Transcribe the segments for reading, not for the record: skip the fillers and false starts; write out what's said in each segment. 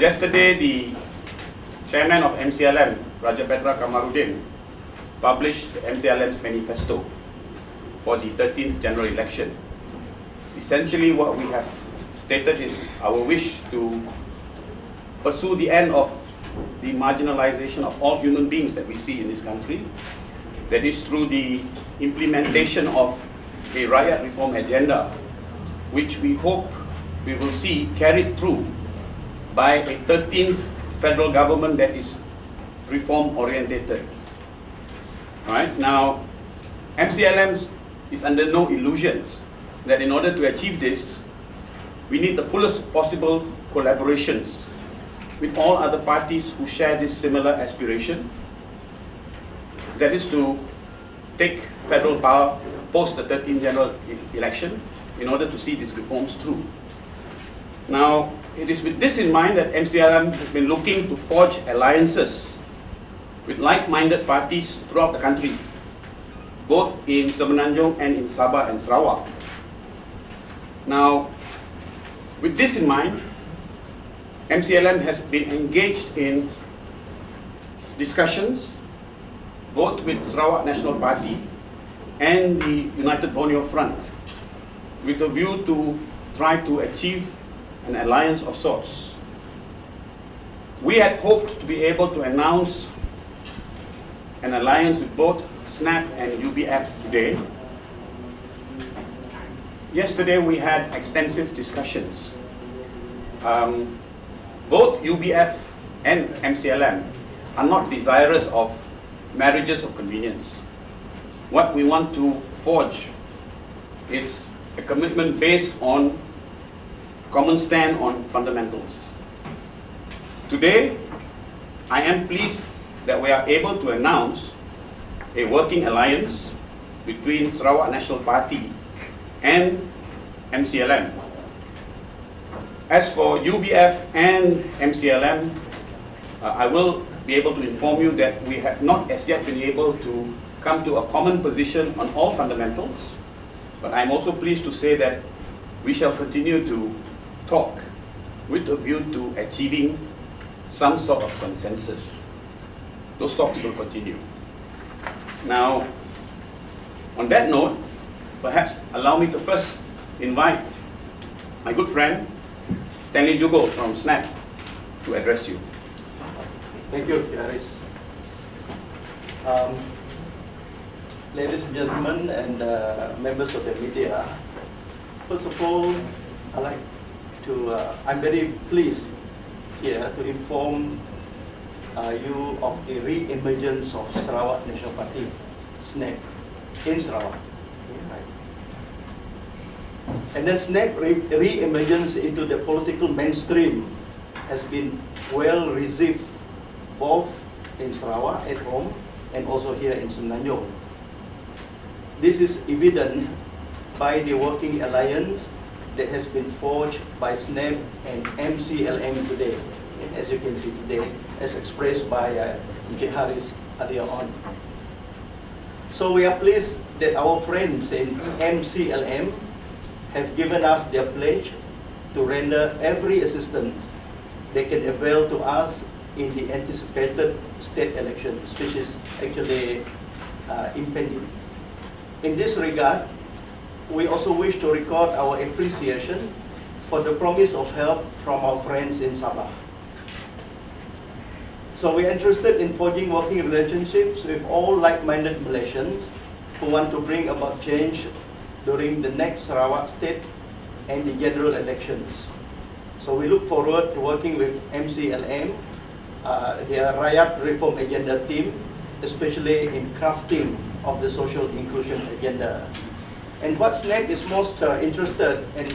Yesterday, the chairman of MCLM, Raja Petra Kamarudin, published MCLM's manifesto for the 13th general election. Essentially, what we have stated is our wish to pursue the end of the marginalization of all human beings that we see in this country. That is through the implementation of a rakyat reform agenda, which we hope we will see carried through by a 13th federal government that is reform orientated. Right? Now, MCLM is under no illusions that in order to achieve this, we need the fullest possible collaborations with all other parties who share this similar aspiration. That is to take federal power post the 13th general election in order to see these reforms through. Now, it is with this in mind that MCLM has been looking to forge alliances with like-minded parties throughout the country, both in Semenanjung and in Sabah and Sarawak. Now, with this in mind, MCLM has been engaged in discussions both with Sarawak Nasional Party and the United Borneo Front with a view to try to achieve an alliance of sorts. We had hoped to be able to announce an alliance with both SNAP and UBF today. Yesterday we had extensive discussions. Both UBF and MCLM are not desirous of marriages of convenience. What we want to forge is a commitment based on common stand on fundamentals. Today, I am pleased that we are able to announce a working alliance between Sarawak Nasional Party and MCLM. As for UBF and MCLM, I will be able to inform you that we have not as yet been able to come to a common position on all fundamentals, but I'm also pleased to say that we shall continue to talk with a view to achieving some sort of consensus. Those talks will continue. Now, on that note, perhaps allow me to first invite my good friend, Stanley Jugo from SNAP, to address you. Thank you, Yaris. Ladies and gentlemen and members of the media, first of all, I'm very pleased here to inform you of the re-emergence of Sarawak Nasional Party, SNAP, in Sarawak. And then SNAP re-emergence into the political mainstream has been well received both in Sarawak at home and also here in Semenanjung. This is evident by the working alliance that has been forged by SNAP and MCLM today, and as you can see today, as expressed by Encik Haris earlier on. So we are pleased that our friends in MCLM have given us their pledge to render every assistance they can avail to us in the anticipated state elections, which is actually impending. In this regard, we also wish to record our appreciation for the promise of help from our friends in Sabah. So we are interested in forging working relationships with all like-minded Malaysians who want to bring about change during the next Sarawak state and the general elections. So we look forward to working with MCLM, their Rakyat Reform Agenda team, especially in crafting of the social inclusion agenda. And what SNAP is most interested and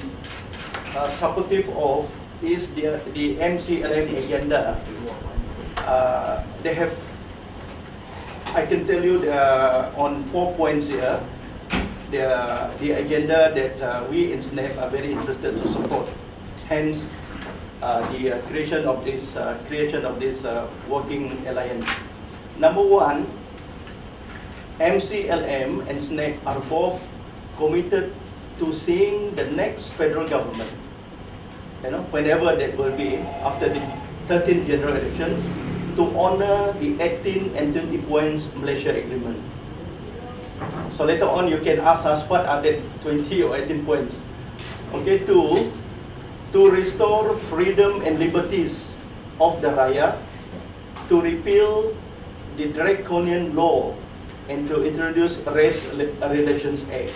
supportive of is the MCLM agenda. They have, I can tell you on 4 points here, the agenda that we in SNAP are very interested to support. Hence, the creation of this working alliance. Number one, MCLM and SNAP are both committed to seeing the next federal government, whenever that will be, after the 13th general election to honor the 18 and 20 points Malaysia Agreement. So later on you can ask us what are the 20 or 18 points. Okay, to restore freedom and liberties of the Rakyat, to repeal the draconian law and to introduce Race Relations Act.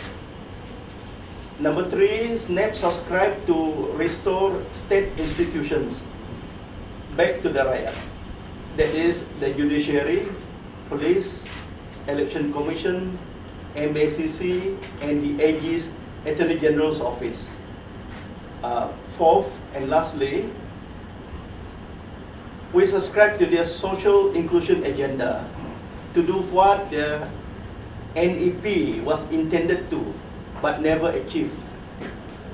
Number 3, SNAP subscribe to restore state institutions back to the Rakyat. That is the judiciary, police, election commission, MACC, and the AG's Attorney General's office. 4th and lastly, we subscribe to their social inclusion agenda to do what the NEP was intended to, but never achieved.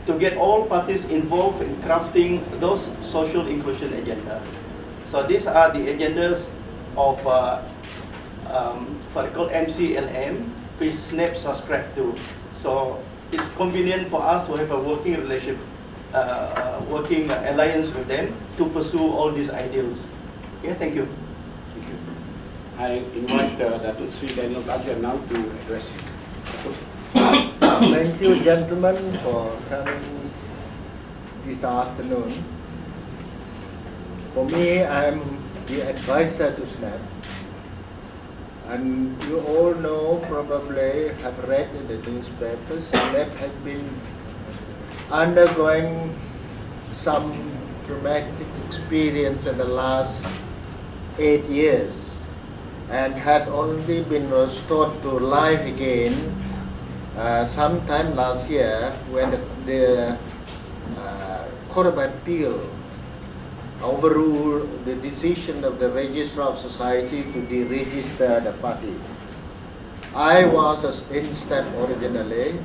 To get all parties involved in crafting those social inclusion agenda. So these are the agendas of what they call MCLM, which SNAP subscribe to. So it's convenient for us to have a working relationship, working alliance with them to pursue all these ideals. Okay, thank you. Thank you. I invite Datuk Sri Daniel Tajam now to address you. Thank you, gentlemen, for coming this afternoon. For me, I'm the advisor to SNAP. And you all know, probably have read in the newspapers, SNAP has been undergoing some traumatic experience in the last 8 years and had only been restored to life again sometime last year when the Court of Appeal overruled the decision of the Registrar of Society to deregister the party. I was in SNAP originally,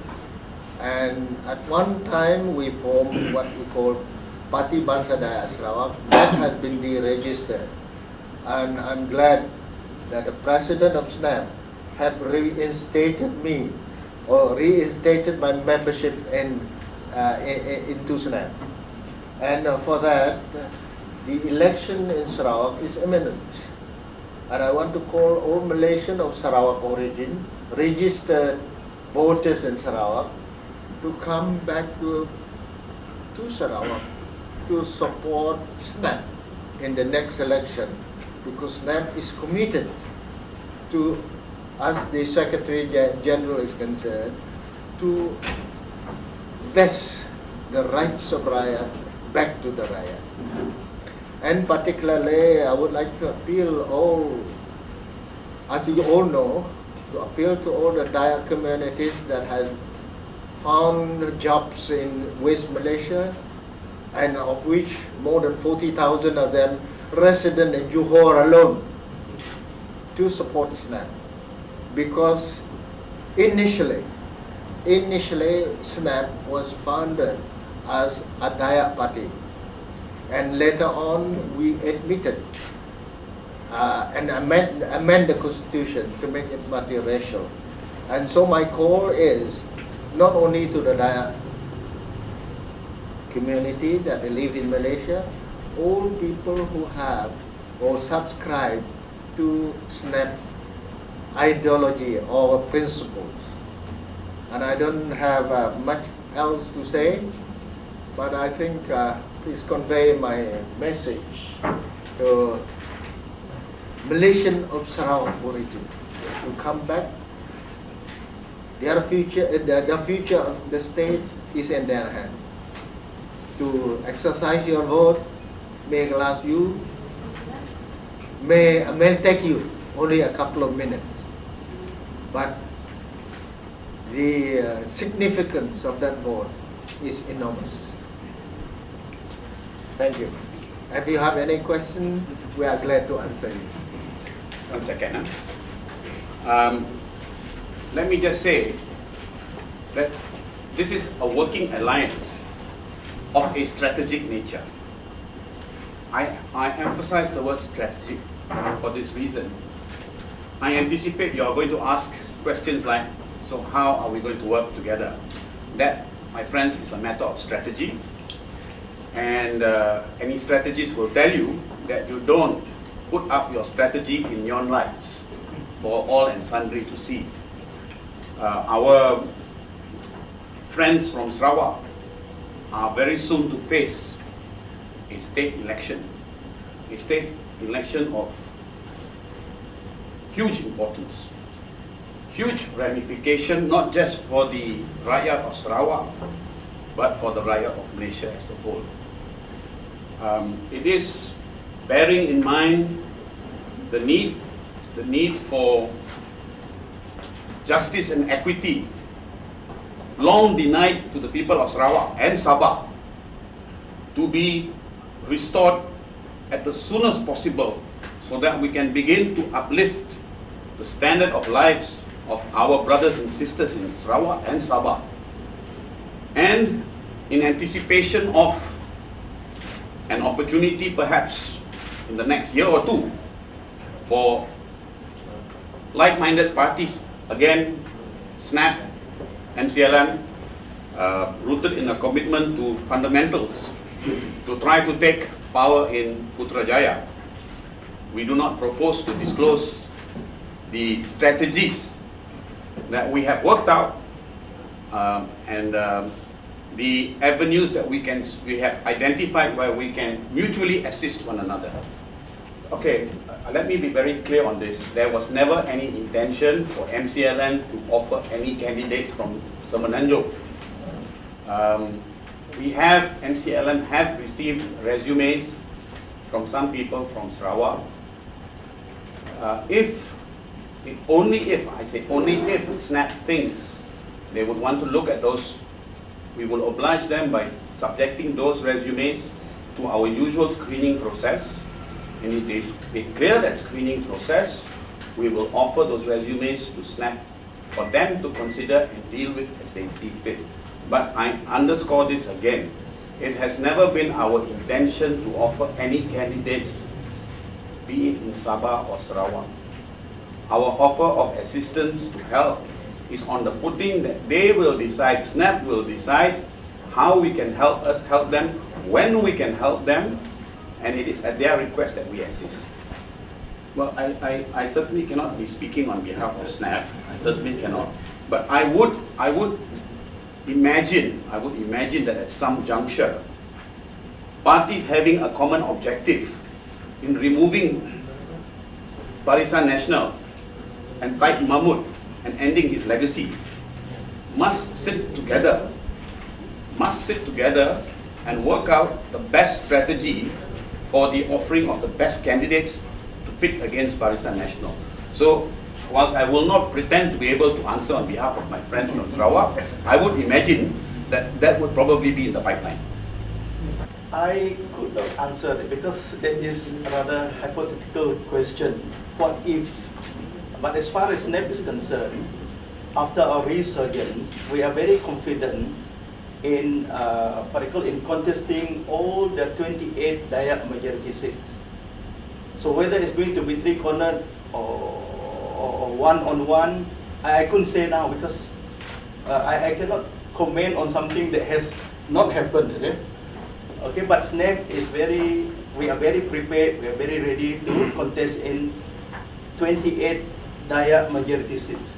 and at one time we formed what we call Parti Bangsa Dayak Sarawak. That has been deregistered, and I'm glad that the President of SNAP have reinstated me or reinstated my membership into SNAP. And for that, the election in Sarawak is imminent. And I want to call all Malaysian of Sarawak origin, registered voters in Sarawak, to come back to Sarawak to support SNAP in the next election, because SNAP is committed to, as the Secretary General is concerned, to vest the rights of Rakyat back to the Rakyat. And particularly, I would like to appeal all, as you all know, to appeal to all the Dayak communities that have found jobs in West Malaysia, and of which more than 40,000 of them resident in Johor alone, to support SNAP. Because initially SNAP was founded as a Dayak party, and later on we admitted and amend the constitution to make it multiracial. And so my call is not only to the Dayak community that live in Malaysia, all people who have or subscribe to SNAP ideology or principles. And I don't have much else to say, but I think please convey my message to Malaysian of Sarawak origin to come back. Their future, the future of the state is in their hand. To exercise your vote may last you, may take you only a couple of minutes, but the significance of that vote is enormous. Thank you. If you have any question, we are glad to answer you. 1 second. Let me just say that this is a working alliance of a strategic nature. I emphasize the word strategic for this reason. I anticipate you are going to ask questions like, so how are we going to work together? That, my friends, is a matter of strategy. And any strategist will tell you that you don't put up your strategy in neon lights for all and sundry to see. Our friends from Sarawak are very soon to face a state election of huge importance, huge ramification, not just for the Rakyat of Sarawak, but for the Rakyat of Malaysia as a whole. It is bearing in mind the need for justice and equity, long denied to the people of Sarawak and Sabah, to be restored at the soonest possible, so that we can begin to uplift the standard of lives of our brothers and sisters in Sarawak and Sabah. And in anticipation of an opportunity perhaps in the next year or two for like-minded parties, again, SNAP, MCLM, rooted in a commitment to fundamentals, to try to take power in Putrajaya. We do not propose to disclose the strategies that we have worked out and the avenues that we have identified where we can mutually assist one another. Okay, let me be very clear on this. There was never any intention for MCLM to offer any candidates from Semenanjung. MCLM have received resumes from some people from Sarawak. Only if SNAP thinks they would want to look at those, we will oblige them by subjecting those resumes to our usual screening process. And it is a clear that screening process, we will offer those resumes to SNAP for them to consider and deal with as they see fit. But I underscore this again. It has never been our intention to offer any candidates, be it in Sabah or Sarawak. Our offer of assistance to help is on the footing that they will decide, SNAP will decide how we can help them, when we can help them, and it is at their request that we assist. Well, I certainly cannot be speaking on behalf of SNAP. I certainly cannot. But I would imagine that at some juncture, parties having a common objective in removing Barisan Nasional and Taib Mahmud and ending his legacy must sit together and work out the best strategy for the offering of the best candidates to pit against Barisan Nasional. So, whilst I will not pretend to be able to answer on behalf of my friends from Sarawak, I would imagine that that would probably be in the pipeline. I could not answer it because that is a rather hypothetical question. What if? But as far as SNAP is concerned, after our resurgence, we are very confident in in contesting all the 28 Dayak majority seats. So whether it's going to be three-cornered or one-on-one, I couldn't say now because I cannot comment on something that has not happened. Okay, but SNAP is we are very prepared, we are very ready to contest in 28 Dayak majority seats.